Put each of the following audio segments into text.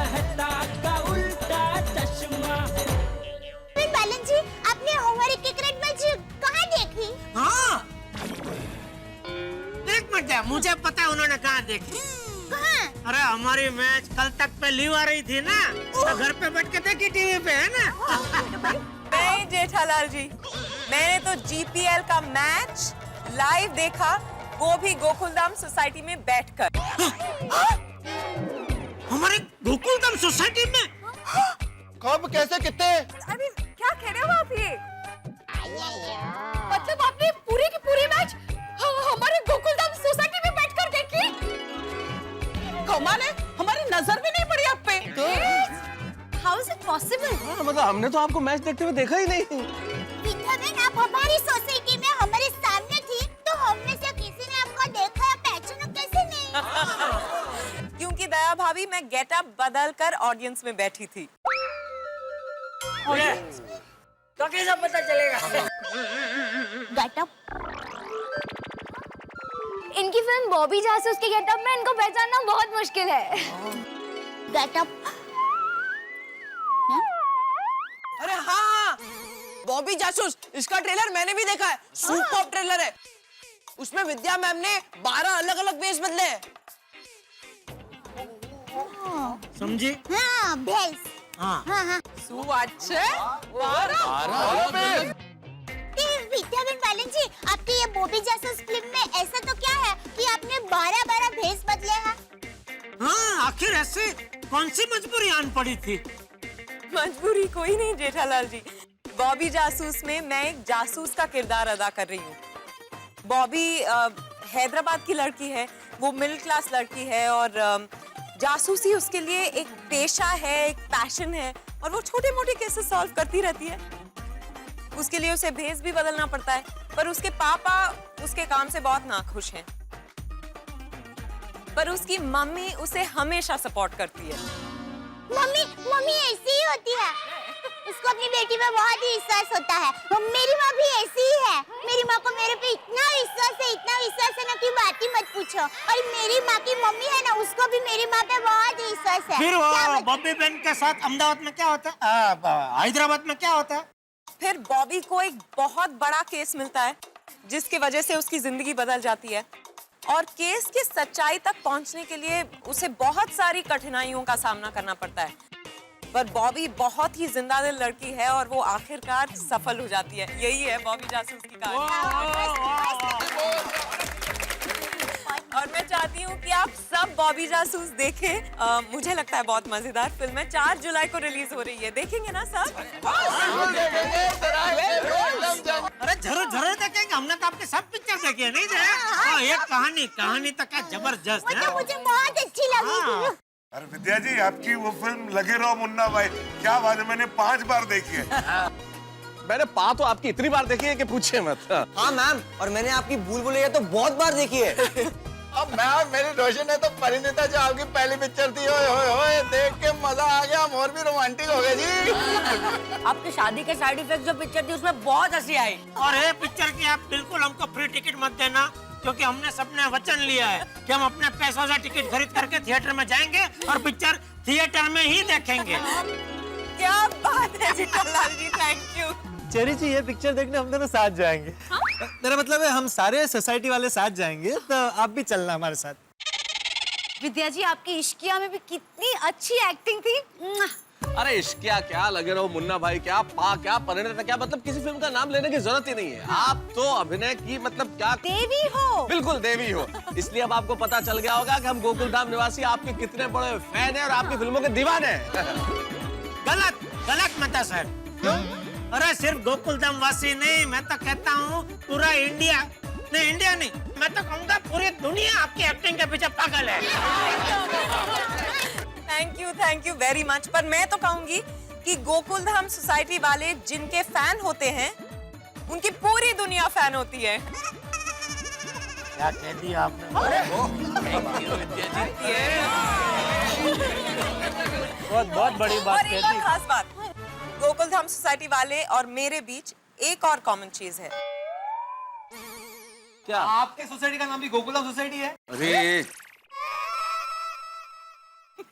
कहता का उल्टा चश्मा। बालन जी, आपने हमारी क्रिकेट मैच कहाँ देखी? हाँ, एक मिनट, मुझे पता है उन्होंने कहाँ देखी। कहाँ? अरे हमारी मैच कल तक पे लीव आ रही थी ना, तो घर पे बैठ के देखी टीवी पे, है ना। नहीं जेठालाल जी, मैंने तो जीपीएल का मैच लाइव देखा, वो भी गोकुलधाम सोसाइटी में बैठकर। हमारे गोकुलधाम सोसाइटी में? कब, कैसे, कितने? अरे क्या कह रहे हो आप ये? मतलब आपने पूरी की पूरी मैच हमारे गोकुलधाम सोसाइटी में बैठकर देखी? कमाल है, हमारी नजर भी नहीं पड़ी आप पे। How is it possible? मतलब हमने तो आपको मैच देखते हुए देखा ही नहीं। विद्या बहन, आप हमारी सोसाइटी में हमारे सामने थी, तो हम में से किसी ने आपको देखा या पहचाना कैसे नहीं? क्योंकि दया भाभी, मैं गेटअप बदल कर ऑडियंस में बैठी थी। तो कैसा पता चलेगा? गेटअप? इनकी फिल्म बॉबी जासूस के गेटअप में इनको पहचानना बहुत मुश्किल है। गेटअप? अरे हाँ, बॉबी जासूस, इसका ट्रेलर मैंने भी देखा है, सुपर ट्रेलर है। उसमें विद्या मैम ने 12 अलग-अलग वेश बदले हैं। समझी? हाँ, भेस। हाँ। हाँ। विद्याबेन बालन जी, आपकी ये बॉबी जासूस फिल्म में ऐसा तो क्या है कि आपने 12 भेस बदले हैं? हाँ, आखिर ऐसे कौन सी मजबूरी आन पड़ी थी? मजबूरी कोई नहीं जेठालाल जी, बॉबी जासूस में मैं एक जासूस का किरदार अदा कर रही हूँ। बॉबी हैदराबाद की लड़की है, वो मिडिल क्लास लड़की है और जासूसी उसके लिए एक पेशा है, एक पैशन है, और वो छोटे मोटे केसेस सॉल्व करती रहती है। उसके लिए उसे भेस भी बदलना पड़ता है, पर उसके पापा उसके काम से बहुत नाखुश हैं। पर उसकी मम्मी उसे हमेशा सपोर्ट करती है। मम्मी ऐसी ही होती है, उसको अपनी बेटी पे बहुत ही विश्वास होता है। मेरी माँ भी ऐसी ही है, मेरी माँ को मेरे पे इतना विश्वास है ना कि बात ही मत पूछो। और मेरी माँ की मम्मी है ना, उसको भी मेरी माँ पे बहुत ही विश्वास है। फिर वो बॉबी बहन के साथ अहमदाबाद में क्या होता है, हैदराबाद में क्या होता है? फिर बॉबी को एक बहुत बड़ा केस मिलता है, जिसकी वजह से उसकी जिंदगी बदल जाती है, और केस की सच्चाई तक पहुंचने के लिए उसे बहुत सारी कठिनाइयों का सामना करना पड़ता है। पर बॉबी बहुत ही जिंदा दिल लड़की है और वो आखिरकार सफल हो जाती है। यही है बॉबी जासूस की कहानी। और मैं चाहती हूँ कि आप सब बॉबी जासूस देखें। मुझे लगता है बहुत मजेदार फिल्म है। 4 जुलाई को रिलीज हो रही है, देखेंगे ना सब? अरे जरूर देखेंगे, हमने तो आपके सब पिक्चर देखे नहीं थे। ये कहानी तो क्या जबरदस्त है, मुझे बहुत अच्छी लगी। अरे विद्या जी, आपकी वो फिल्म लगे रहो मुन्ना भाई, क्या बात है, मैंने 5 बार देखी है। मैंने तो आपकी इतनी बार देखी है कि पूछे मत। हाँ मैम, और मैंने आपकी भूल भुलैया तो बहुत बार देखी है। अब मैम, मेरी रोशन है तो परिणीता जो आपकी पहली पिक्चर थी, ओए देख के मजा आ गया, हम और भी रोमांटिक हो गए जी। आपकी शादी के साइड इफेक्ट जो पिक्चर थी उसमें बहुत हंसी आई। और ये पिक्चर की आप बिल्कुल हमको फ्री टिकट मत देना, क्योंकि हमने सबने वचन लिया है कि हम अपने पैसों से टिकट खरीद करके थिएटर में जाएंगे और पिक्चर थिएटर में ही देखेंगे। क्या बात है जेठालाल जी, थैंक यू। चेरी जी, ये पिक्चर देखने हम दोनों साथ जाएंगे। मेरा मतलब है हम सारे सोसाइटी वाले साथ जाएंगे, तो आप भी चलना हमारे साथ। विद्या जी, आपकी इश्किया में भी कितनी अच्छी एक्टिंग थी। अरे इश्किया क्या, लगे रहो मुन्ना भाई क्या, क्या परिणीता क्या, मतलब किसी फिल्म का नाम लेने की जरूरत ही नहीं है। आप तो अभिनय की मतलब क्या देवी हो। बिल्कुल देवी हो। इसलिए अब आपको पता चल गया होगा कि हम गोकुलधाम निवासी आपके कितने बड़े फैन हैं और आपकी फिल्मों के दीवाने हैं। गलत मत है सर। अरे सिर्फ गोकुलधाम वासी नहीं, मैं तो कहता हूँ पूरा इंडिया नहीं, मैं तो कहूँगा पूरी दुनिया आपकी एक्टिंग के पीछे पागल है। Thank you very much. पर मैं तो कहूंगी कि गोकुलधाम सोसाइटी वाले जिनके फैन होते हैं, उनकी पूरी दुनिया फैन होती है। क्या कह दिया आपने? बहुत बड़ी बात और एक और खास बात, गोकुलधाम सोसाइटी वाले और मेरे बीच एक और कॉमन चीज है। क्या आपके सोसाइटी का नाम भी गोकुलधाम सोसाइटी है? अरे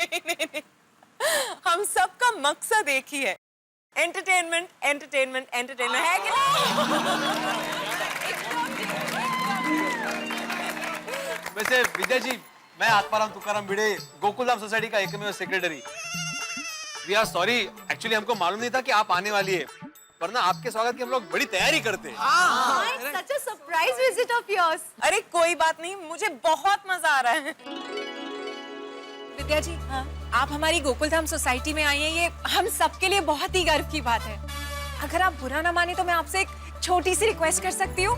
नहीं, हम सबका मकसद एक ही है, एंटरटेनमेंट एंटरटेनमेंट एंटरटेनमेंट, है कि नहीं? वैसे विजय जी, मैं आत्माराम तुकाराम भिड़े, गोकुलधाम सोसाइटी का एकमेव secretary. We are sorry, actually हमको मालूम नहीं था कि आप आने वाली है, वरना आपके स्वागत की हम लोग बड़ी तैयारी करते हैं। Such a surprise visit of yours. अरे कोई बात नहीं, मुझे बहुत मजा आ रहा है। विद्या जी, आप हमारी गोकुलधाम सोसाइटी में आई हैं, ये हम सबके लिए बहुत ही गर्व की बात है। अगर आप बुरा ना माने तो मैं आपसे एक छोटी सी रिक्वेस्ट कर सकती हूँ?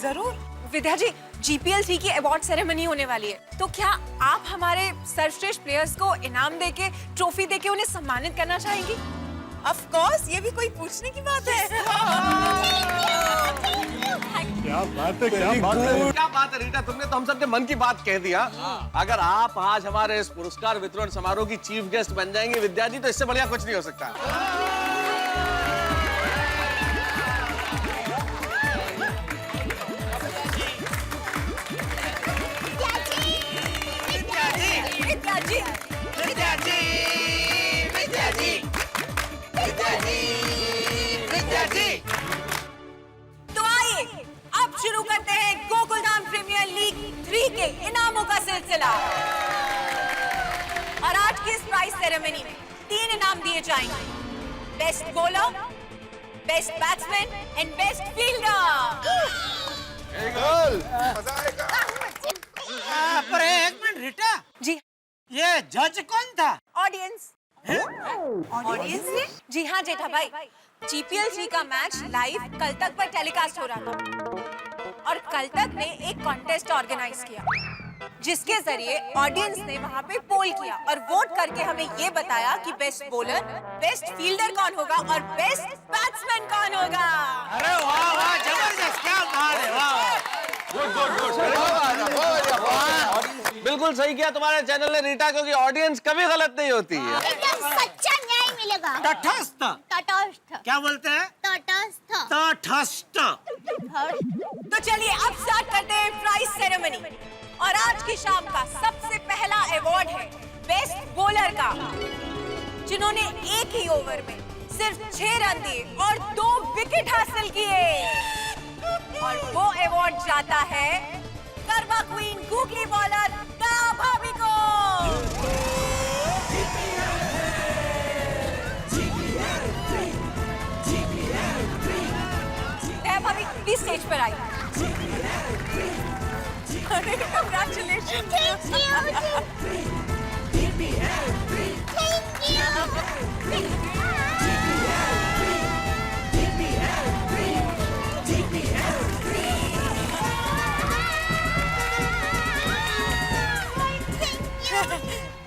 जरूर। विद्या जी, GPL 3 की अवार्ड सेरेमनी होने वाली है, तो क्या आप हमारे सर्वश्रेष्ठ प्लेयर्स को इनाम देके, ट्रॉफी देके उन्हें सम्मानित करना चाहेंगी? Of course, ये भी कोई पूछने की बात है। क्या बात है, क्या बात है। क्या बात है रीटा, तुमने तो हम सबके मन की बात कह दिया। अगर आप आज हमारे इस पुरस्कार वितरण समारोह की चीफ गेस्ट बन जाएंगे विद्या जी, तो इससे बढ़िया कुछ नहीं हो सकता। तो आइए अब शुरू करते हैं गोकुलधाम प्रीमियर लीग 3 के इनामों का सिलसिला। और आज की इस प्राइज सेरेमनी में 3 इनाम दिए जाएंगे, best bowler, best batsman and best fielder. पर एक मिनट रीटा, जी, ये जज कौन था? ऑडियंस। ऑडियंस ने? जी हाँ जेठा भाई, GPL 3 का मैच लाइव कल तक पर टेलीकास्ट हो रहा था और कल तक ने एक कॉन्टेस्ट ऑर्गेनाइज किया, जिसके जरिए ऑडियंस ने वहाँ पे पोल किया और वोट करके हमें ये बताया कि बेस्ट बॉलर, बेस्ट फील्डर कौन होगा और बेस्ट बैट्समैन कौन होगा। अरे वाह वाह, जबरदस्त, क्या बात है, वाह। बिल्कुल सही किया तुम्हारे चैनल ने रीटा, क्योंकि ऑडियंस कभी गलत नहीं होती है। एकदम सच्चा न्याय मिलेगा। तटस्थ, तटस्थ। क्या बोलते हैं? तटस्थ। तटस्थ। तो चलिए अब स्टार्ट करते हैं प्राइज सेरेमनी। और आज की शाम का सबसे पहला अवार्ड है बेस्ट बॉलर का, जिन्होंने एक ही ओवर में सिर्फ 6 रन दिए और 2 विकेट हासिल किए। और वो अवार्ड जाता है गरबा क्वीन गूगली बॉलर दया भाभी को। दया भाभी प्लीज स्टेज पर आइए। अरे कंग्रेचुलेशन।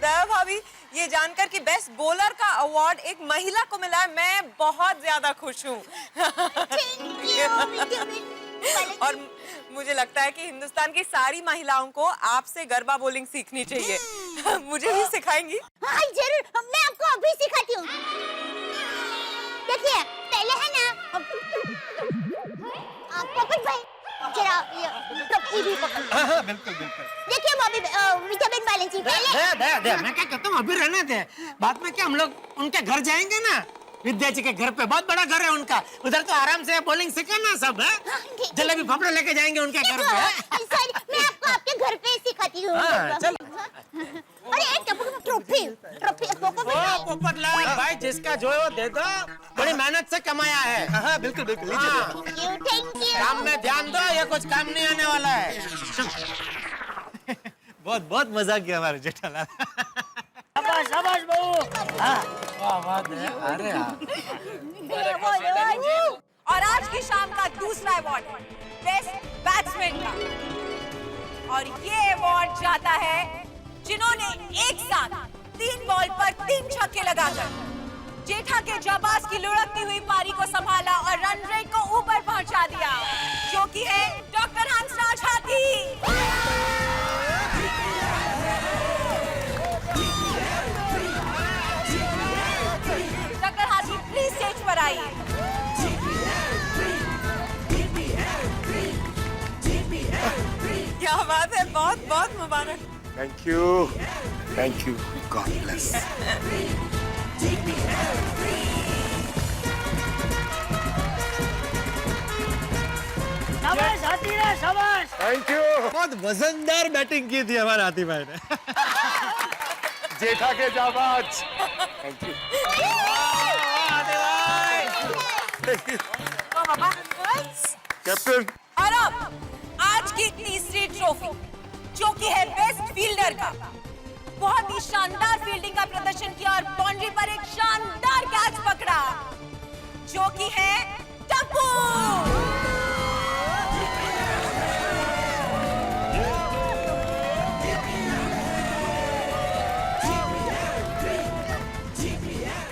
दया भाभी, ये जानकर कि बेस्ट बॉलर का अवार्ड एक महिला को मिला है, मैं बहुत ज्यादा खुश हूँ। और मुझे लगता है कि हिंदुस्तान की सारी महिलाओं को आपसे गरबा बॉलिंग सीखनी चाहिए। मुझे भी सिखाएंगी? हाँ जरूर, मैं आपको अभी सिखाती हूँ। देखिए, पहले है ना, पकड़ भाई, जरा ये टप्पी भी पकड़। हाँ, बिल्कुल बिल्कुल। देखिए बॉबी, विटामिन बैलेंस ही पहले। दे, मैं क्या कहता हूँ, अभी रहने दे, बाद में क्या हम लोग उनके घर जाएंगे ना, विद्या जी के घर पे, बहुत बड़ा घर है उनका, उधर तो आराम से बॉलिंग सीखना सब है। जलेबी फाफड़ा लेके जाएंगे उनके घर पे। सॉरी, मैं आपको आपके घर पे सिखाती हूँ। चल। अरे एक ट्रॉफी पोपटलाल भाई, जिसका जो है वो दे दो, बड़ी मेहनत से कमाया है। हाँ, बिल्कुल बिल्कुल, लीजिए। Thank you. काम में ध्यान दो, ये कुछ काम नहीं आने वाला है। बहुत बहुत मजा किया हमारे जेठालाल। शाबाश शाबाश बहू। वाह बात है, अरे और आज की शाम का दूसरा अवार्ड है बेस्ट बैट्समैन का। और ये अवार्ड जाता है जिन्होंने एक साथ 3 बॉल पर 3 छक्के लगाकर जेठा के जाबाज की लुढ़कती हुई पारी को संभाला और रन रेट को ऊपर पहुंचा दिया, जो कि है डॉक्टर हंसराज हाथी। डॉक्टर हाथी प्लीज स्टेज पर आइए। क्या बात है, बहुत बहुत मुबारक। Thank you, god bless. शाबाश हाथी रे शाबाश। Thank you. बहुत वजनदार बैटिंग की थी हमारे हाथी भाई ने। जेठा के जाबाज। कैप्टन। और अब आज की तीसरी ट्रॉफी जो कि है बेस्ट फील्डर का। बहुत ही शानदार फील्डिंग का प्रदर्शन किया और बाउंड्री पर एक शानदार कैच पकड़ा जो कि है Tappu.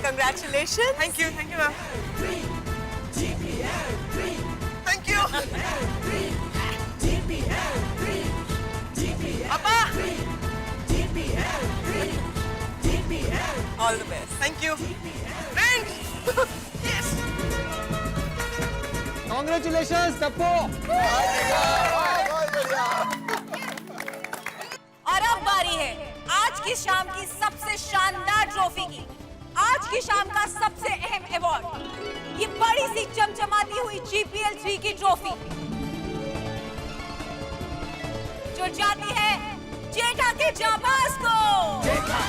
Congratulations. Thank you ma'am. Thank you पापा। All the best. Thank you friends. Yes. Congratulations, Tappu. और अब बारी है आज की शाम की सबसे शानदार ट्रॉफी की। आज की शाम का सबसे अहम अवार्ड, ये बड़ी सी चमचमाती हुई GPL 3 की ट्रॉफी जो जाती है जेठा के जाबाज को। जेठा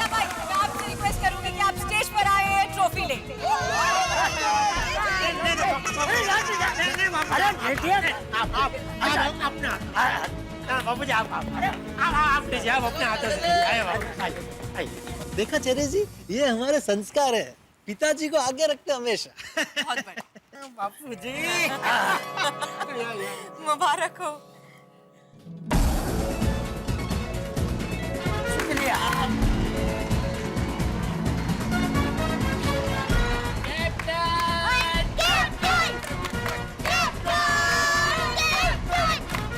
भाई, मैं आपसे रिक्वेस्ट करूंगी कि आप स्टेज पर आए ट्रॉफी ले। अरे बेटिया आप अपना बाबू जी आप लीजिए, आप अपने हाथों से आए बाबू। देखा चेरे जी, ये हमारे संस्कार है, पिताजी को आगे रखते हमेशा। बहुत बढ़िया। बापू जी मुबारक हो। शुक्रिया।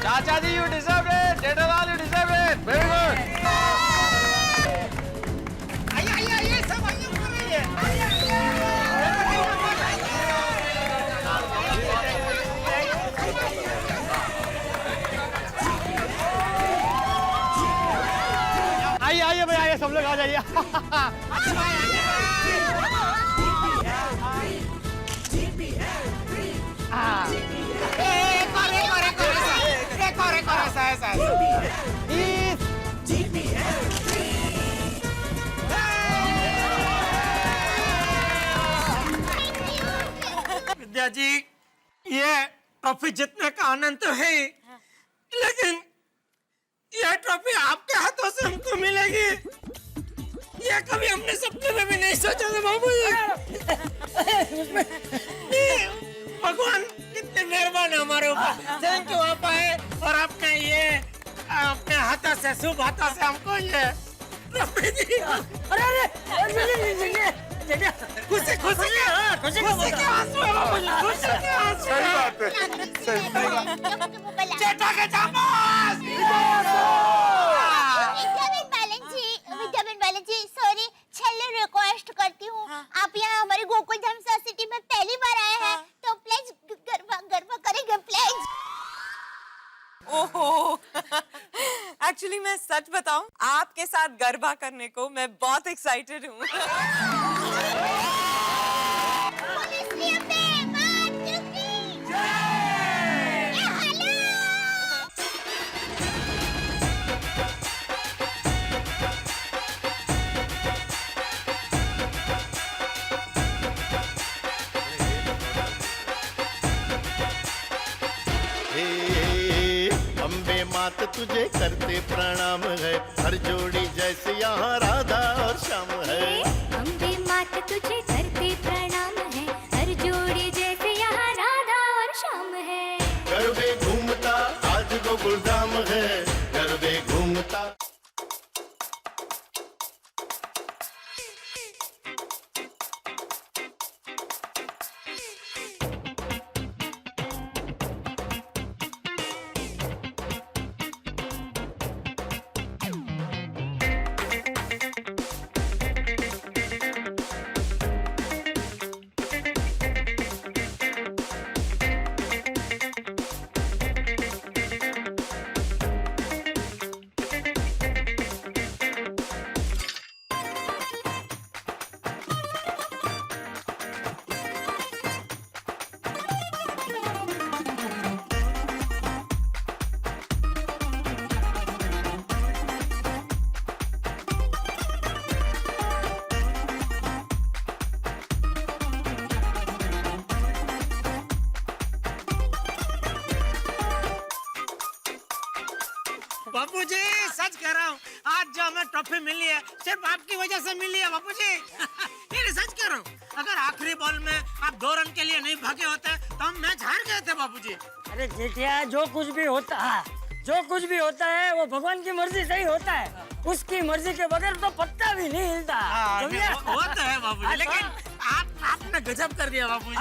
चाचा जी, you deserve it. Jethalal, you deserve it. Very good. आइए सब आइए ऊपर आइए। आइए भाई, आइए सब लोग आ जाइए। विद्या जी, ये ट्रॉफी जीतने का आनंद तो है, लेकिन ये ट्रॉफी आपके हाथों से हमको मिलेगी, ये कभी हमने सपने में भी नहीं सोचा था बाबू जी। भगवान कितने मेहरबान है हमारे ऊपर। थैंक यू आप आए और आपने ये अपने हाथों से, शुभ हाथों से हमको ये ट्रॉफी दी। अरे खुशी खुशी के आंसू है बाबू जी, खुशी के आंसू सही है। बात है, सही बात। जेठा के जाबाज। विद्याबेन बैलेंस जी, सॉरी, छेल्ले रिक्वेस्ट करती हूँ, आप यहाँ हमारे गोकुलधाम सोसाइटी में पहली बार आए हैं, तो प्लीज गरबा करेंगे प्लीज। ओहो। एक्चुअली मैं सच बताऊं, आपके साथ गरबा करने को मैं बहुत एक्साइटेड हूँ। अम्बे मात तुझे करते प्रणाम है, हर जोड़ी जैसे यहाँ राधा और श्याम है। अम्बे मात तुझे करते प्रणाम है, हर जोड़ी जैसे यहाँ राधा और श्याम है। गरबे घूमता आज गोकुलधाम है, गरबे घूमता। बापूजी सच कह रहा हूँ, आज जो हमें ट्रॉफी मिली है सिर्फ आपकी वजह से मिली है बापूजी। ये सच कह रहा हूँ, अगर आखिरी बॉल में आप 2 रन के लिए नहीं भागे होते तो हम मैच हार गए थे बापूजी। अरे जेठिया, जो कुछ भी होता है वो भगवान की मर्जी से ही होता है। उसकी मर्जी के बगैर तो पत्ता भी नहीं हिलता। वो तो है बापूजी, लेकिन आपने गजब कर दिया बापूजी।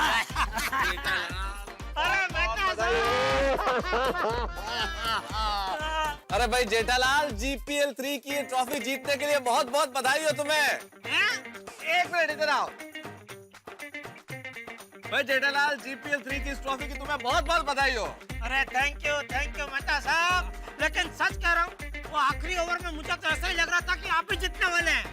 अरे भाई जेठालाल, GPL 3 की ट्रॉफी जीतने के लिए बहुत बहुत बधाई हो तुम्हें। एक मिनट इधर आओ। भाई जेठालाल, GPL 3 की इस ट्रॉफी की तुम्हें बहुत बहुत बधाई हो। अरे थैंक यू मेहता साहब, लेकिन सच कह रहा हूँ, वो आखिरी ओवर में मुझे तो ऐसा ही लग रहा था कि आप ही जीतने वाले हैं।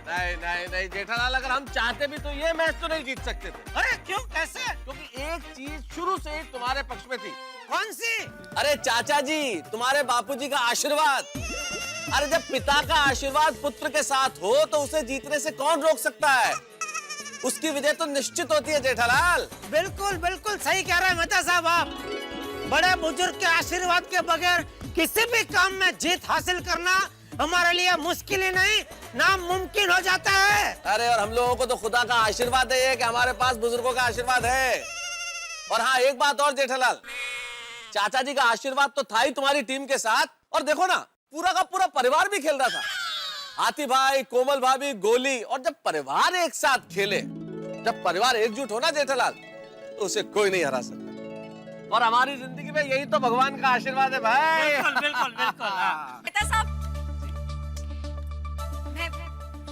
नहीं जेठालाल, अगर हम चाहते भी तो ये मैच तो नहीं जीत सकते थे। अरे क्यों, कैसे? क्योंकि एक चीज शुरू से ही तुम्हारे पक्ष में थी। कौन सी? अरे चाचा जी, तुम्हारे बापूजी का आशीर्वाद। अरे जब पिता का आशीर्वाद पुत्र के साथ हो तो उसे जीतने से कौन रोक सकता है? उसकी विजय तो निश्चित होती है जेठालाल। बिल्कुल सही कह रहे हैं मेहता साहब आप। बड़े बुजुर्ग के आशीर्वाद के बगैर किसी भी काम में जीत हासिल करना हमारे लिए मुश्किल ही नहीं, नामुमकिन हो जाता है। अरे और हम लोगों को तो खुदा का आशीर्वाद है कि हमारे पास बुजुर्गों का आशीर्वाद है। और हाँ, एक बात और जेठालाल, चाचा जी का आशीर्वाद तो था ही तुम्हारी टीम के साथ, और देखो ना, पूरा का पूरा परिवार भी खेल रहा था। हाथी भाई, कोमल भाभी, गोली, और जब परिवार एक साथ खेले, जब परिवार एकजुट हो ना जेठालाल, तो उसे कोई नहीं हरा सकता। और हमारी जिंदगी में यही तो भगवान का आशीर्वाद है भाई। बिल्कुल। मेहता साहब,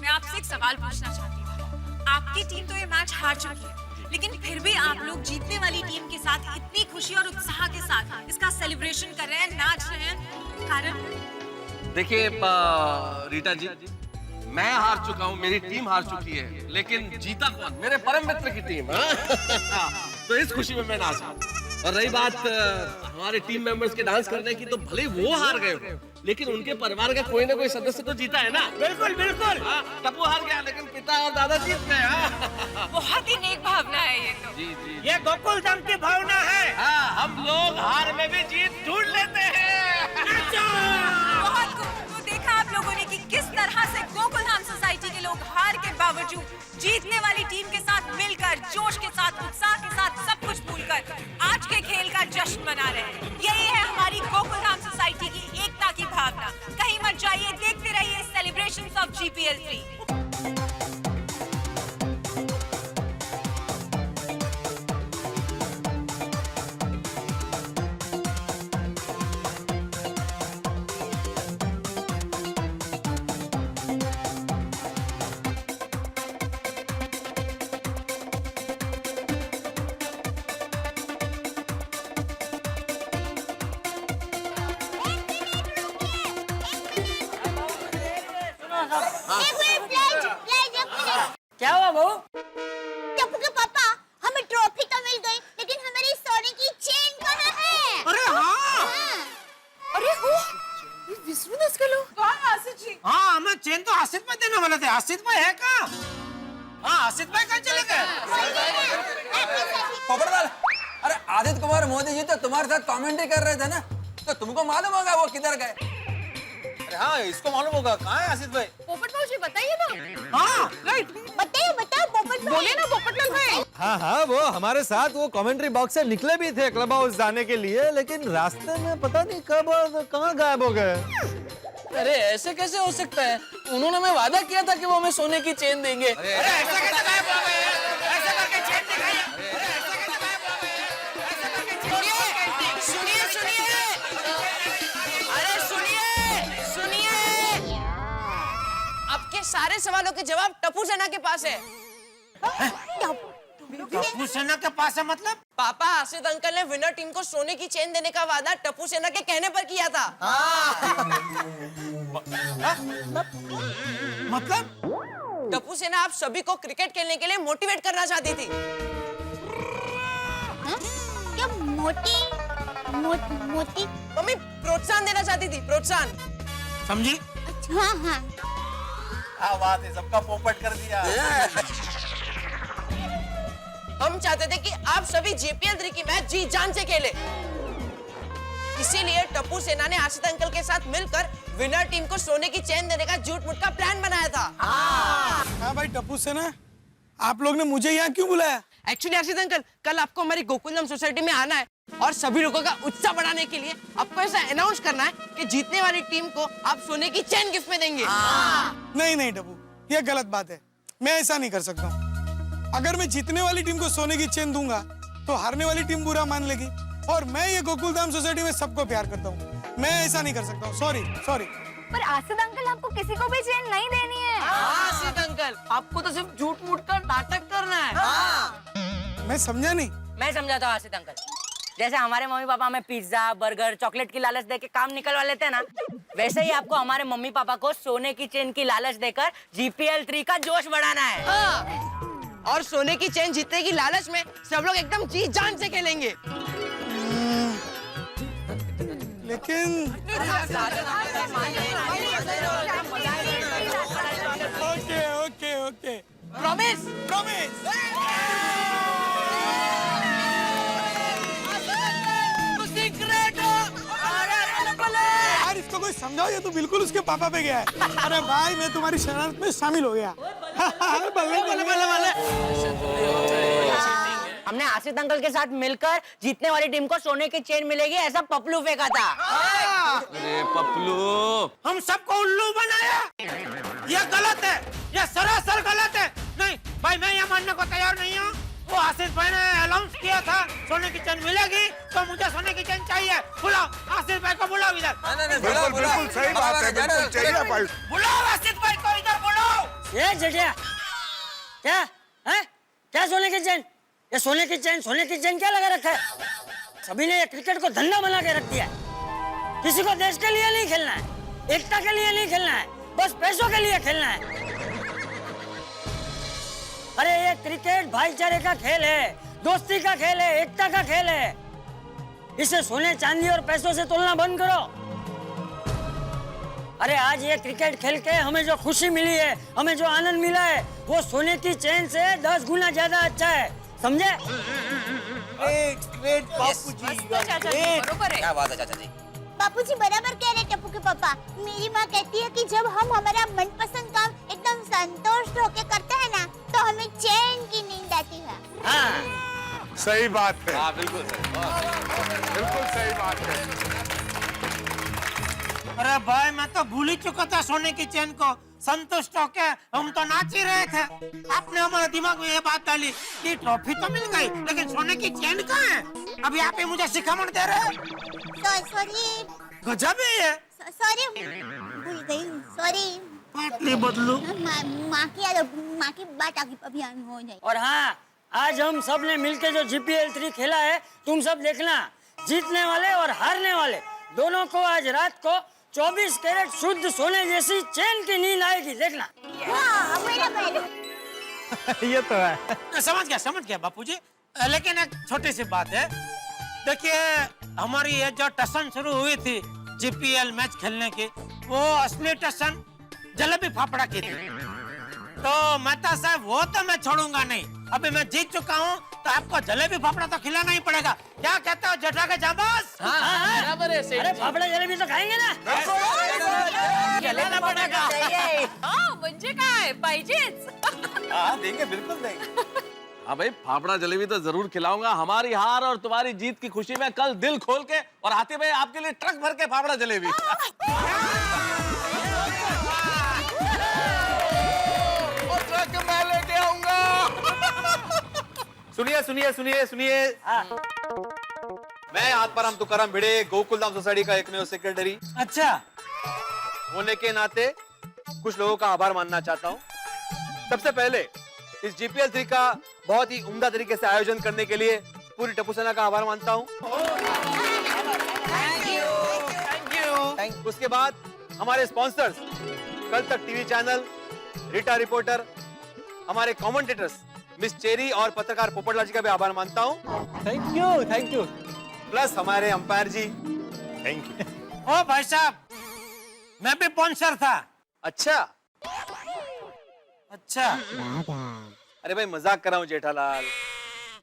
मैं आपसे एक सवाल पूछना चाहती हूँ। आपकी टीम तो ये मैच हार चुकी है, लेकिन फिर भी आप लोग जीतने वाली टीम के साथ इतनी खुशी और उत्साह के साथ इसका सेलिब्रेशन कर रहे हैं, नाच रहे हैं, कारण? देखिए रीटा जी, मैं हार चुका हूँ, मेरी टीम हार चुकी है, लेकिन जीता कौन? मेरे परम मित्र की टीम। तो इस खुशी में मैं नाच रहा हूँ। और रही बात हमारे टीम मेंबर्स के डांस करने की, तो भले वो हार गए हो, लेकिन उनके परिवार का कोई ना कोई सदस्य तो जीता है ना। बिल्कुल। टप्पू हार गया, लेकिन पिता और दादा जीत गए। बहुत ही नेक भावना है ये तो। जी। ये गोकुल धाम की भावना है। हम लोग हार में भी जीत ढूंढ लेते हैं। बहुत खूब। तो देखा आप लोगों ने कि किस तरह से गोकुलधाम सोसाइटी के लोग हार के बावजूद जीतने वाली टीम के साथ मिलकर, जोश के साथ, उत्साह के साथ, सब कुछ भूलकर आज के खेल का जश्न मना रहे हैं। यही है हमारी गोकुलधाम सोसाइटी की एकता की भावना। कहीं मत जाइए, देखते रहिए सेलिब्रेशंस ऑफ GPL 3। क्या हुआ बहू? टप्पू के पापा, हमें ट्रॉफी तो मिल गई, लेकिन हमारी सोने की चेन कहाँ है? अरे हाँ, अरे हो, ये विष्णुदास के लोग। कहाँ आसिफ जी? हाँ, हमें चेन तो आसिफ भाई देने वाले थे। आसिफ भाई है कहाँ? हाँ, आसिफ भाई कहाँ चले गए? पोपटलाल, अरे आदित्य कुमार मोदी जी तो तुम्हारे साथ कमेंट्री कर रहे थे ना, तो तुमको मालूम होगा वो किधर गए? अरे हाँ, इसको मालूम होगा। कहाँ है आसिफ भाई? पोपट भाई जी बताइए ना। हाँ, बताओ पोपट भाई। बोले ना पोपटलाल भाई। हाँ, वो हमारे साथ वो कमेंट्री बॉक्स से निकले भी थे क्लब हाउस जाने के लिए, लेकिन रास्ते में पता नहीं कब और कहाँ गायब हो गए। अरे ऐसे कैसे हो सकता है? उन्होंने हमें वादा किया था कि वो हमें सोने की चेन देंगे। अरे ऐसे कैसे गायब हो गए? ऐसे करके चेन दिखाइए। आपके सारे सवालों के जवाब टप्पू सेना के पास है। टप्पू सेना के पास है मतलब? पापा, आसिफ अंकल ने विनर टीम को सोने की चेन देने का वादा टप्पू सेना के कहने पर किया था। मतलब? टप्पू सेना आप सभी को क्रिकेट खेलने के लिए मोटिवेट करना चाहती थी। क्या मोटी? मम्मी, प्रोत्साहन देना चाहती थी, प्रोत्साहन। समझी? हाँ। क्या बात है, सबका पोपट कर दिया। हम चाहते थे कि आप सभी GPL 3 की मैच जी जान से खेले। इसीलिए टप्पू सेना ने आशित अंकल के साथ मिलकर विनर टीम को सोने की चेन देने का झूठ मूठ का प्लान बनाया था। हाँ भाई टप्पू सेना, आप लोग ने मुझे यहाँ क्यों बुलाया? एक्चुअली आशित अंकल, कल आपको हमारी गोकुलधाम सोसाइटी में आना है और सभी लोगों का उत्साह बढ़ाने के लिए आपको ऐसा अनाउंस करना है कि जीतने वाली टीम को आप सोने की चेन गिफ्ट में देंगे। नहीं नहीं टप्पू, ये गलत बात है। मैं ऐसा नहीं कर सकता हूँ। अगर मैं जीतने वाली टीम को सोने की चेन दूंगा तो हारने वाली टीम बुरा मान लेगी, और मैं ये गोकुलधाम सोसाइटी में सबको प्यार करता हूँ। मैं ऐसा नहीं कर सकता हूँ। Sorry sorry. पर आसिद अंकल, हमको किसी को भी चेन नहीं देनी है। आशित अंकल, आपको तो सिर्फ झूठ मूठ का नाटक करना है। मैं समझा नहीं। मैं समझाता हूँ आसित अंकल। जैसे हमारे मम्मी पापा हमें पिज्जा, बर्गर, चॉकलेट की लालच देके काम निकलवा लेते हैं ना, वैसे ही आपको हमारे मम्मी पापा को सोने की चेन की लालच देकर GPL 3 का जोश बढ़ाना है। और सोने की चेन जीतने की लालच में सब लोग एकदम जी जान से खेलेंगे। लेकिन okay okay okay, promise promise. यार इसको कोई समझाओ, ये तो बिल्कुल उसके पापा पे गया है। अरे भाई मैं तुम्हारी शरारत में शामिल हो गया। बल्ले बल्ले बल्ले बल्ले। हमने आसित अंकल के साथ मिलकर जीतने वाली टीम को सोने की चेन मिलेगी ऐसा पपलू फेंका था। अरे पपलू, हम सबको उल्लू बनाया। ये गलत है, ये सरासर गलत है। नहीं भाई, मैं ये मानने को तैयार नहीं हूँ। वो आसिफ भाई ने अनाउंस किया था सोने की चेन मिलेगी, तो मुझे सोने की चेन चाहिए। बुलाओ आसिफ भाई को, बुलाओ इधर। बिल्कुल बिल्कुल सही बात है, बिल्कुल चाहिए भाई। बुलाओ आसिफ भाई को इधर, बुलाओ। ये जटिया क्या है? क्या सोने की चेन? ये सोने की चेन क्या लगा रखा है? सभी ने ये क्रिकेट को धंधा बना के रख दिया है। किसी को देश के लिए नहीं खेलना है, एकता के लिए नहीं खेलना है, बस पैसों के लिए खेलना है। अरे ये क्रिकेट भाईचारे का खेल है, दोस्ती का खेल है, एकता का खेल है। इसे सोने चांदी और पैसों से तुलना बंद करो। अरे आज ये क्रिकेट खेल के हमें जो खुशी मिली है, हमें जो आनंद मिला है, वो सोने की चेन से 10 गुना ज्यादा अच्छा है, समझे? ग्रेट बापूजी, बरोबर है। क्या बात है चाचा जी। बापूजी बराबर कह रहे टप्पू के पापा। मेरी माँ कहती है कि जब हम हमारा मनपसंद काम एकदम संतुष्ट होके करते हैं ना, तो हमें चैन की नींद आती है। हाँ। सही बात है। हाँ बिल्कुल सही, बिल्कुल सही बात है। अरे भाई, मैं तो भूल ही चुका था सोने की चेन को। संतुष्ट होके हम तो नाच ही रहे थे। आपने हमारे दिमाग में ये बात डाली कि ट्रॉफी तो मिल गई, लेकिन सोने की चेन कहाँ है? अभी आप ही मुझे शिखामण दे रहे हैं। सॉरी गजब है ये। सॉरी, भूल गई। सॉरी। पाटली बदलू। माँ की बात आगे अभी हो जाए। और हाँ, आज हम सब ने मिलके जो GPL 3 खेला है, तुम सब देखना। जीतने वाले और हारने वाले दोनों को आज रात को 24 कैरेट शुद्ध सोने जैसी चेन की नींद आएगी, देखना। हाँ, मेरा भाई। ये तो है। समझ गया बापूजी। लेकिन एक छोटी सी बात है। देखिए, हमारी ये जो टसन शुरू हुई थी GPL मैच खेलने की, वो असली टसन जलेबी फाफड़ा की थी। तो मेहता साहब, वो तो मैं छोड़ूंगा नहीं। अभी मैं जीत चुका हूँ, तो आपको जलेबी फाफड़ा तो खिलाना ही पड़ेगा। क्या कहते हो जेठा के जाबाज? बराबर है अरे फाफड़ा जलेबी तो खाएंगे ना? लेना पड़ेगा। हाँ, म्हणजे काय पाहिजेच। हाँ देंगे, बिल्कुल देंगे। हाँ भाई, फाफड़ा जलेबी तो जरूर खिलाऊंगा। हमारी हार और तुम्हारी जीत की खुशी में कल दिल खोल के और आते भाई आपके लिए ट्रक भर के फाफड़ा जलेबी। और ट्रक मैं लेके आऊंगा। सुनिए सुनिए सुनिए सुनिए, मैं आत्माराम तुकाराम भिड़े, गोकुलधाम सोसाइटी का एकमेव सेक्रेटरी अच्छा, होने के नाते कुछ लोगों का आभार मानना चाहता हूँ। सबसे पहले इस GPL 3 का बहुत ही उम्दा तरीके से आयोजन करने के लिए पूरी टप्पू सेना का आभार मानता हूँ। उसके बाद हमारे स्पॉन्सर्स, कल तक टीवी चैनल, रीटा रिपोर्टर, हमारे कमेंटेटर्स मिस चेरी और पत्रकार पोपटलाल जी का भी आभार मानता हूँ। Thank you. प्लस हमारे अंपायर जी, थैंक यू। ओ भाई साहब, मैं भी स्पॉन्सर था। अच्छा, अरे भाई मजाक कर रहा हूँ जेठालाल।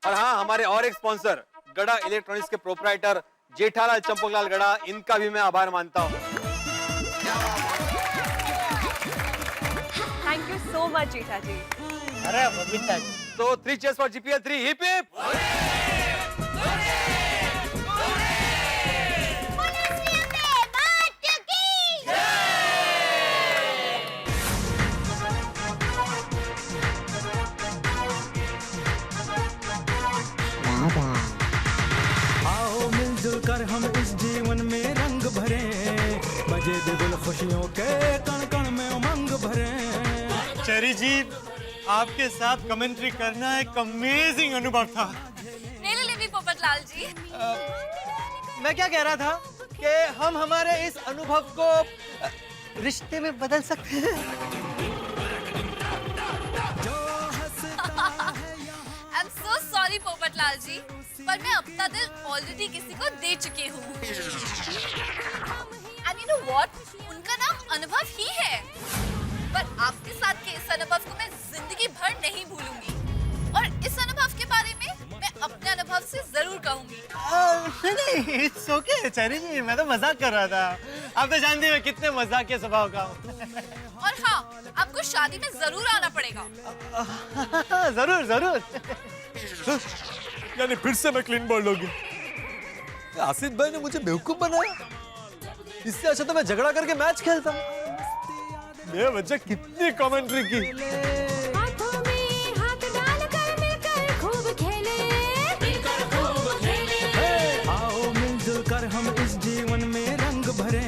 और हाँ, हमारे और एक स्पॉन्सर गड़ा इलेक्ट्रॉनिक्स के प्रोपराइटर जेठालाल चंपकलाल गड़ा, इनका भी मैं आभार मानता हूँ। थैंक यू सो मच जेठा जी। अरे बबीता जी, तो 3 cheers for GPL 3, hip hip. आओ मिलजुल कर हम इस जीवन में रंग भरे, मजे दिल खुशियों के कण कण में उमंग भरे। चेरी जी, आपके साथ कमेंट्री करना एक अमेजिंग अनुभव था। पोपटलाल जी, मैं क्या कह रहा था कि हम हमारे इस अनुभव को रिश्ते में बदल सकते हैं। I am so sorry Popatlal ji, पर मैं अपना दिल ऑलरेडी किसी को दे चुकी हूँ। एंड यू नो व्हाट, उनका नाम अनुभव ही है। पर आपके साथ के इस अनुभव को मैं जिंदगी भर नहीं भूलूंगी, और इस अनुभव के बारे में मैं अपने अनुभव से जरूर कहूंगी। नहीं, इट्स ओके चेरी जी, मैं तो मजाक कर रहा था। आप तो जानती हैं मैं कितने मजाकिया स्वभाव का हूँ। और हाँ, आपको शादी में जरूर आना पड़ेगा। जरूर जरूर। यानी फिर से मैं क्लीन बॉल्ड हो गया। आसिफ भाई ने मुझे बेवकूफ बनाया। इससे अच्छा तो मैं झगड़ा करके मैच खेलता। मेरे बच्चे कितनी कमेंट्री की। आओ मिलजुल कर हम इस जीवन में रंग भरे,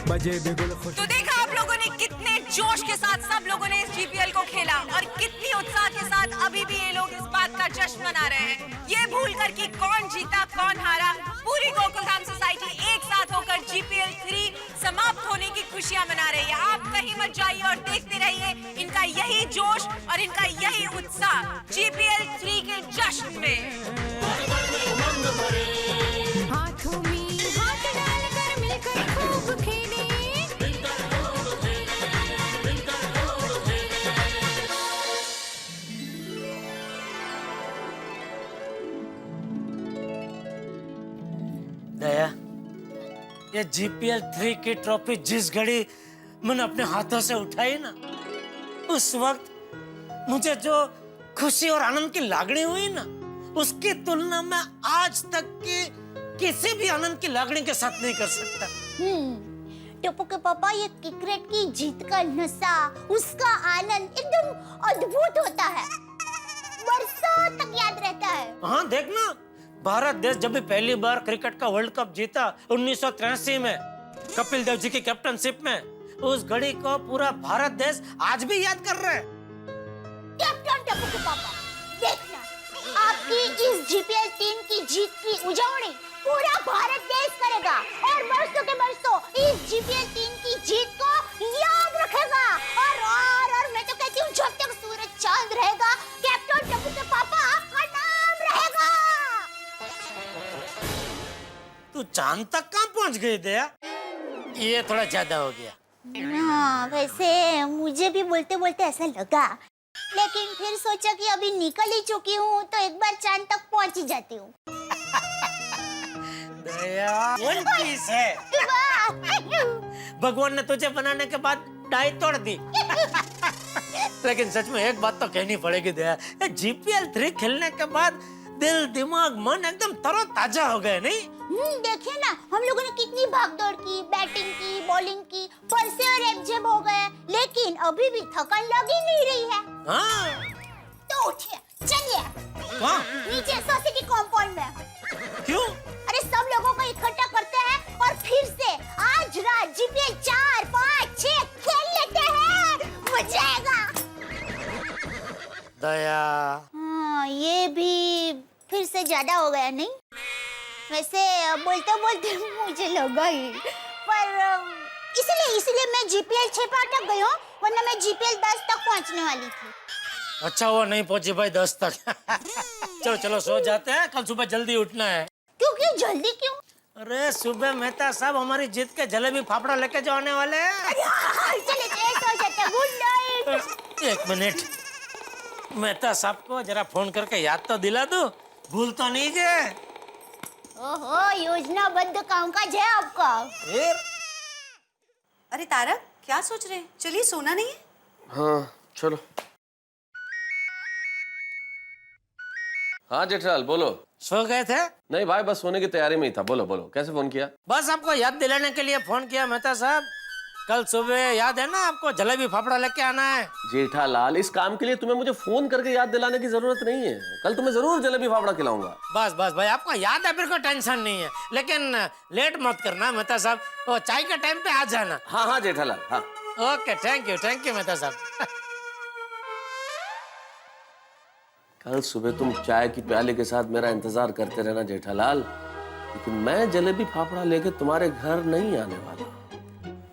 बजे बिगुल खुश। तो देखा आप लोगों ने कितने जोश के साथ सब लोगों ने इस जीपीएल को खेला, और कितनी उत्साह के साथ अभी भी ये लोग इस बात का जश्न मना रहे हैं, ये भूलकर कि कौन जीता कौन हारा। पूरी गोकुलधाम सोसाइटी एक साथ होकर जीपीएल 3 समाप्त होने की खुशियां मना रही है। आप कहीं मत जाइए और देखते रहिए इनका यही जोश और इनका यही उत्साह जीपीएल 3 के जश्न में। हाथों में हाथ डालकर मिलकर खूब खेले। दया, ये जीपीएल 3 की ट्रॉफी जिस घड़ी मैंने अपने हाथों से उठाई ना, उस वक्त मुझे जो खुशी और आनंद की लागणी हुई ना, उसकी तुलना मैं आज तक की किसी भी आनंद की लागणी के साथ नहीं कर सकता। टप्पू के पापा, ये क्रिकेट की जीत का नशा, उसका आनंद एकदम अद्भुत होता है, वर्षों तक याद रहता है। हाँ देखना, भारत देश जब भी पहली बार क्रिकेट का वर्ल्ड कप जीता 1983 में कपिल देव जी की कैप्टनशिप में, उस घड़ी को पूरा भारत देश आज भी याद कर रहा है। कैप्टन टप्पू के पापा, देखना, आपकी इस जीपीएल 3 की जीत की उजवनी पूरा भारत देश करेगा, और वर्षों के वर्षों इस जीपीएल 3 की जीत को याद रखेगा। और मैं तो कहती हूँ, जब तक सूरज चांद रहेगा, कैप्टन टप्पू के पापा का नाम रहेगा। तू चांद तक कहाँ पहुँच गई दया? ये थोड़ा ज्यादा हो गया। हाँ, वैसे मुझे भी बोलते बोलते ऐसा लगा, लेकिन फिर सोचा कि अभी निकल ही चुकी हूँ तो एक बार चांद तक पहुँच ही जाती हूँ। दया, वन पीस है। भगवान ने तुझे बनाने के बाद डाई तोड़ दी। लेकिन सच में एक बात तो कहनी पड़ेगी दया, जीपीएल 3 खेलने के बाद दिल दिमाग मन एकदम तरोताजा हो गए, नहीं? देखिए ना, हम लोगों ने कितनी भागदौड़ की, बैटिंग की, बॉलिंग की, परसे और एब्जेब हो गए, लेकिन अभी भी थकान लग ही नहीं रही है। हाँ। तो उठिए, चलिए। कहाँ? नीचे सोसाइटी कॉम्पाउंड में। क्यों? अरे सब लोगों को इकट्ठा करते हैं और फिर से आज रात जीपीएल 4, 5, 6 खेल लेते हैं, मजा आएगा। दया, हाँ, ये भी फिर से ज्यादा हो गया, नहीं? वैसे बोलते बोलते मुझे लगा ही, पर इसलिए मैं जीपीएल 6 पे अटक गई हूँ, वरना मैं जीपीएल 10 तक पहुँचने वाली थी। अच्छा वो नहीं पहुंची भाई 10 तक। चलो चलो सो जाते हैं, कल सुबह जल्दी उठना है। क्यों जल्दी क्यों? अरे सुबह मेहता साहब हमारी जीत के जलेबी फाफड़ा लेके जो आने वाले हैं। चले सो जाते हैं, गुड नाइट। एक मिनट, मेहता साहब को जरा फोन करके याद तो दिला दो, भूल तो नहीं गए? ओहो, योजनाबद्ध कामकाज है आपका। अरे तारक, क्या सोच रहे हैं? चलिए, सोना नहीं है? हाँ चलो। हाँ जेठालाल बोलो। सो गए थे? नहीं भाई, बस सोने की तैयारी में ही था। बोलो बोलो, कैसे फोन किया? बस आपको याद दिलाने के लिए फोन किया मेहता साहब। कल सुबह याद है ना आपको, जलेबी फाफड़ा लेके आना है। जेठालाल, इस काम के लिए तुम्हें मुझे फोन करके याद दिलाने की जरूरत नहीं है। कल तुम्हें जरूर जलेबी फाफड़ा खिलाऊंगा। बस बस भाई, आपको याद है, फिर कोई टेंशन नहीं है। लेकिन लेट मत करना मेहता साहब, वो चाय के टाइम पे आ जाना। हाँ हाँ जेठालाल, हाँ। ओके, थैंक यू मेहता साहब। कल सुबह तुम चाय की प्याले के साथ मेरा इंतजार करते रहना जेठालाल, लेकिन मैं जलेबी फाफड़ा लेके तुम्हारे घर नहीं आने वाला।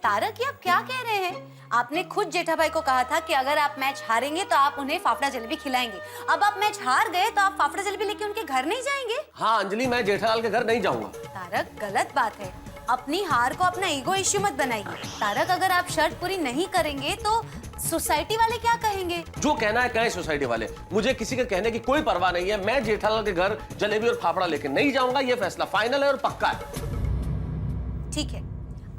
तारक, ये आप क्या कह रहे हैं? आपने खुद जेठा भाई को कहा था कि अगर आप मैच हारेंगे तो आप उन्हें फाफड़ा जलेबी खिलाएंगे। अब आप मैच हार गए तो आप फाफड़ा जलेबी लेके उनके घर नहीं जाएंगे? हाँ अंजलि, मैं जेठालाल के घर नहीं जाऊंगा। तारक, गलत बात है। अपनी हार को अपना ईगो इश्यू मत बनाइए। तारक, अगर आप शर्त पूरी नहीं करेंगे तो सोसाइटी वाले क्या कहेंगे? जो कहना है कहे सोसाइटी वाले, मुझे किसी के कहने की कोई परवाह नहीं है। मैं जेठालाल के घर जलेबी और फाफड़ा लेके नहीं जाऊंगा। ये फैसला फाइनल है और पक्का है। ठीक है,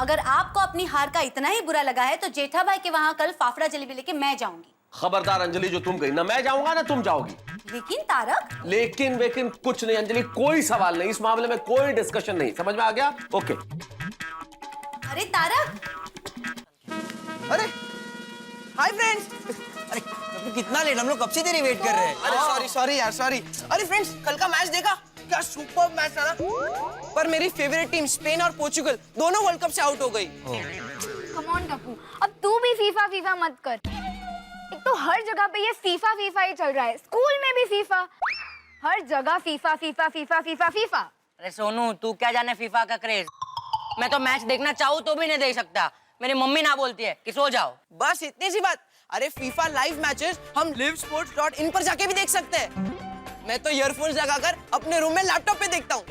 अगर आपको अपनी हार का इतना ही बुरा लगा है तो जेठा भाई के वहाँ कल फाफड़ा जलेबी लेके मैं जाऊंगी। खबरदार अंजलि, जो तुम गई ना मैं जाऊंगा ना तुम जाओगी। लेकिन तारक, लेकिन वेकिन कुछ नहीं अंजलि, कोई सवाल नहीं, इस मामले में कोई डिस्कशन नहीं। समझ में आ गया? ओके। अरे तारक, अरे हाय फ्रेंड्स। अरे कितना लेट, हम लोग कब से तेरी वेट कर रहे हैं। अरे सॉरी यार, सॉरी। अरे फ्रेंड्स, कल का मैच देखा? क्या सुपर मैच था ना। पर मेरी फेवरेट टीम स्पेन और पोर्चुगल दोनों वर्ल्ड कप से आउट हो गई। कम ऑन टप्पू, अब तू भी फीफा मत कर। एक तो हर जगह पे ये फीफा ही चल रहा है। स्कूल में भी फीफा, हर जगह फीफा। अरे सोनू, तू क्या जाने फीफा का क्रेज। मैं तो मैच देखना चाहूँ तो भी नहीं देख सकता। मेरी मम्मी ना बोलती है कि सो जाओ। बस इतनी सी बात। अरे फीफा लाइव मैचेस हम livesports.in पर जाके भी देख सकते हैं। मैं तो ईयरफोन्स लगाकर अपने रूम में लैपटॉप पे देखता हूँ,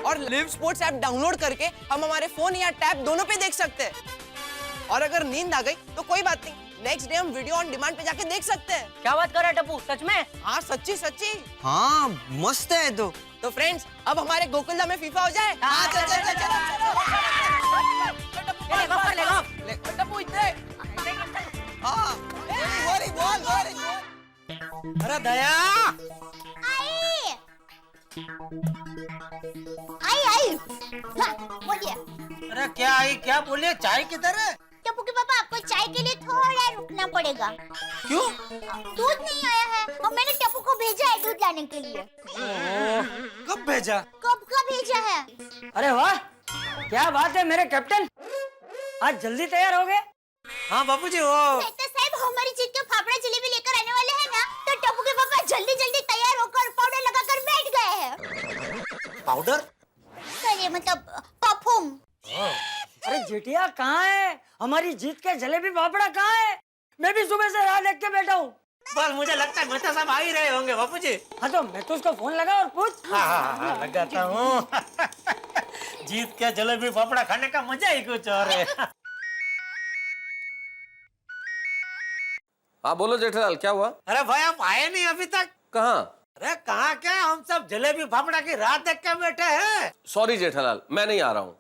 और लिव स्पोर्ट्स ऐप डाउनलोड करके हम हमारे फोन या टैब दोनों पे देख सकते हैं। और अगर नींद आ गई तो कोई बात नहीं, नेक्स्ट डे हम वीडियो ऑन डिमांड पे जाके देख सकते हैं। क्या बात कर रहा है टप्पू, सच में? हाँ सच्ची। हाँ मस्त है। तो फ्रेंड्स, अब हमारे गोकुलधाम में फीफा हो जाए। हाँ अरे दया, आई हाँ, बोलिए। अरे क्या आई, क्या बोलिए? चाय किधर है? टप्पू के पापा, आपको चाय के लिए थोड़ा रुकना पड़ेगा। क्यों? दूध नहीं आया है और मैंने टप्पू को भेजा है दूध लाने के लिए। कब भेजा? कब का भेजा है? अरे वाह, क्या बात है मेरे कैप्टन, आज जल्दी तैयार हो गए। हाँ बाबूजी, वो तो साहब हमारी जीत के फाफड़ा जलेबी लेकर आने वाले हैं ना, तो टप्पू के पापा जल्दी तैयार होकर पाउडर लगाकर बैठ गए हैं। पाउडर? सॉरी, मतलब परफ्यूम। अरे जेठिया कहाँ है? हमारी जीत के जलेबी फाफड़ा कहाँ है? मैं भी सुबह से राह देख के बैठा हूँ। बस मुझे लगता है मेहता साहब आ ही रहे होंगे बाबूजी। हाँ तो मैं तो उसको फोन लगा और पूछ। हाँ, लगाता हूँ। जीत के जलेबी फाफड़ा खाने का मजा ही कुछ और है। हाँ बोलो जेठालाल, क्या हुआ? अरे भाई, आप आए नहीं अभी तक? कहाँ? अरे कहाँ क्या, हम सब जलेबी फाफड़ा की राह देख के बैठे हैं। सॉरी जेठालाल, मैं नहीं आ रहा हूँ।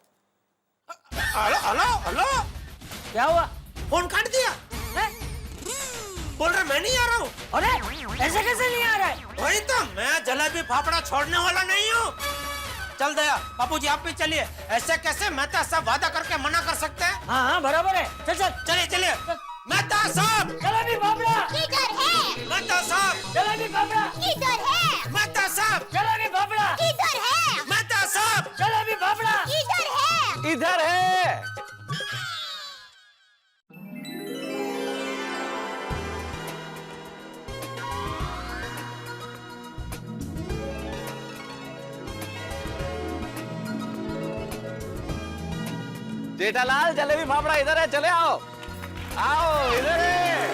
हेलो, क्या हुआ? फोन काट दिया? बोल रहे मैं नहीं आ रहा हूँ। अरे ऐसे कैसे नहीं आ रहा है? वही तो, मैं जलेबी फाफड़ा छोड़ने वाला नहीं हूँ। चल दया, बापूजी आप भी चलिए। ऐसे कैसे मेहता साहब वादा करके मना कर सकते हैं? हाँ बराबर है। चल चलिए। मेहता साहब, जलेबी फाफड़ा किधर है? मेहता साहब, जलेबी फाफड़ा किधर है? मेहता साहब, जलेबी फाफड़ा किधर है? मेहता साहब, जलेबी फाफड़ा किधर है? इधर है। जेठालाल, जलेबी फाफड़ा इधर है, चले आओ इधर है।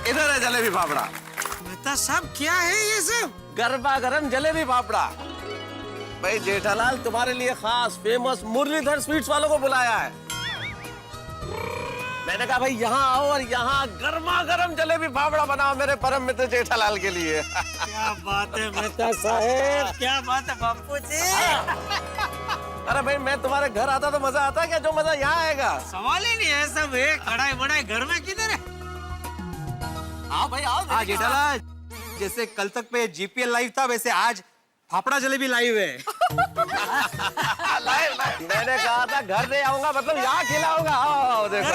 इधर है जलेबी फाफड़ा। मेहता साहब, क्या है ये सब? गरबा गरम जलेबी फाफड़ा। भाई जेठालाल, तुम्हारे लिए खास फेमस मुरलीधर स्वीट्स वालों को बुलाया है। मैंने कहा भाई यहाँ आओ और यहाँ गर्मा गर्म जलेबी फाफड़ा बनाओ मेरे परम मित्र जेठालाल के लिए। क्या बात है मेहता साहब, क्या बात है बापू जी। अरे भाई मैं तुम्हारे घर आता तो मजा आता क्या जो मजा यहाँ आएगा? सवाल ही नहीं है, सब एक कढ़ाई बनाई घर में किधर है? आओ भाई आओ। हाँ जेठालाल, जैसे कल तक पे जीपीएल लाइव था वैसे आज फाफड़ा जलेबी लाइव है। मैंने कहा था घर नहीं आऊंगा मतलब यहाँ खिलाऊंगा। आओ देखो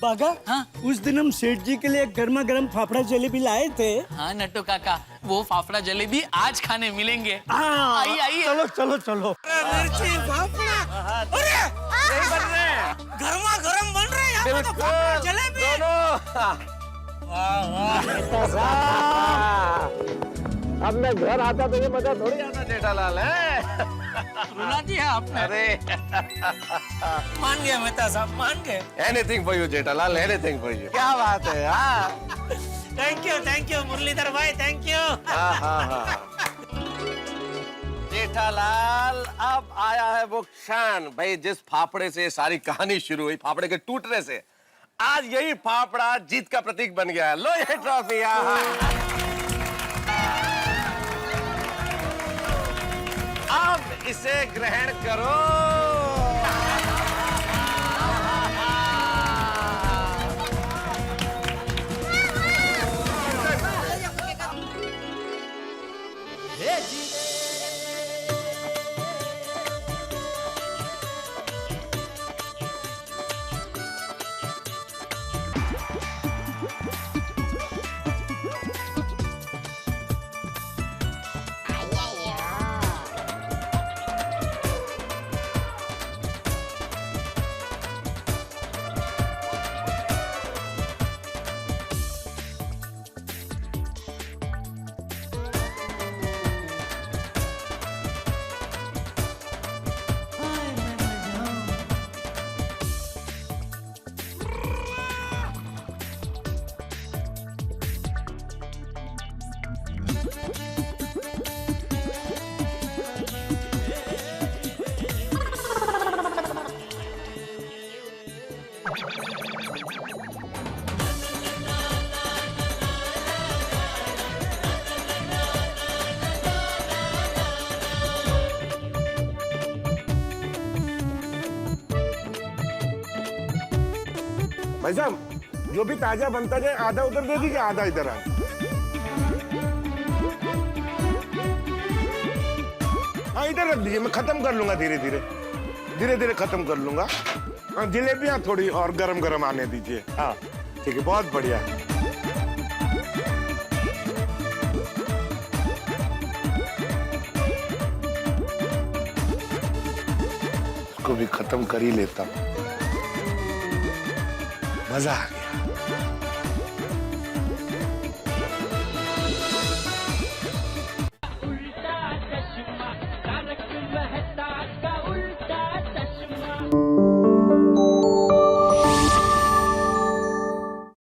बागा, हाँ? उस दिन हम सेठ जी के लिए गर्मा गर्म फाफड़ा जलेबी लाए थे। हाँ नट्टू काका, वो फाफड़ा जलेबी आज खाने मिलेंगे। हाँ, आइए आइए। चलो चलो चलो। मिर्ची फाफड़ा, अरे नहीं बन रहे, गर्मा गर्म बन रहे हैं यहाँ पे तो फाफड़ा जलेबी। वाह वाह अब मैं घर आता तो ये मजा थोड़ी आता जेठालाल है। रुला दिया आपने। अरे मान गया मेहता साहब, मान गए। Anything for you Jethalal, anything for you. क्या बात है। हाँ थैंक यू मुरलीधर भाई, थैंक यू। हाँ। जेठालाल अब आया है वो क्षण भाई जिस फाफड़े से सारी कहानी शुरू हुई, फाफड़े के टूटने से। आज यही फाफड़ा जीत का प्रतीक बन गया है। लो ये ट्रॉफी। अब इसे ग्रहण करो। भाई साहब जो भी ताजा बनता जाए आधा उधर दे दीजिए, आधा इधर आ। हाँ इधर रख दीजिए, मैं खत्म कर लूंगा धीरे धीरे खत्म कर लूंगा। हाँ जलेबियां थोड़ी और गरम गरम आने दीजिए। हाँ ठीक है, बहुत बढ़िया। इसको भी खत्म कर ही लेता हूँ, मजा आ गया।